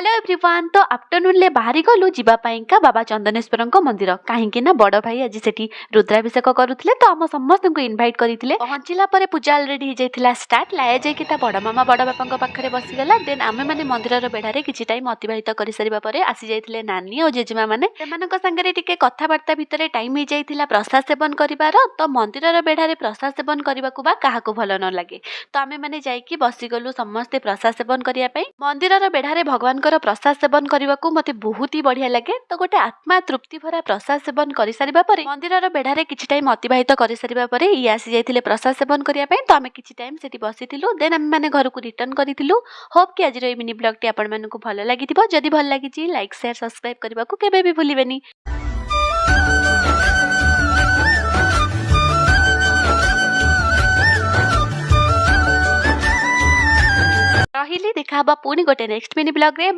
Hello everyone. तो afternoon ले बाहरी गलु जीवापाईका बाबा चंदनेश्वर मंदिर कहीं ना बड़ भाई आज से रुद्राभिषेक करुले तो आम समस्त को इनभाइट करते पहुँचला पूजा अलरेडी हो जाता स्टार्ट लाया जाकि बड़ मामा बड़ बापा पाखे बसीगला देन आम मैंने मंदिर बेढ़ारे किसी टाइम अतिबाहित कर सारे आसी जाते नानी और जेजेमा मैंने सागर टिके कथबार्ता भितर टाइम हो जाता प्रसाद सेवन कर तो मंदिर बेढ़ारे प्रसाद सेवन करने को क्या भल न लगे तो आम मैंने जाकि बसीगलु समस्ते प्रसाद सेवन करने मंदिर बेढ़ारे भगवान प्रसाद सेवन करने को मत बहुत ही बढ़िया लगे तो गोटे आत्मा तृप्ति भरा प्रसाद सेवन कर सारा मंदिर बेढ़ारे किसी टाइम अतिबाहित कर सारा ये आसी जाते प्रसाद सेवन करने तो आम किसी टाइम से बसी देन आम मैंने घर को रिटर्न करूँ। होप कि आज मिनी ब्लॉग टी आपण मानक भल लगी जदि भल लगी लाइक शेयर सब्सक्राइब करने को केबे भी भूलिबेनी। रहिली देखा पुणी गोटे नेक्स्ट मिनी ब्लॉग रे।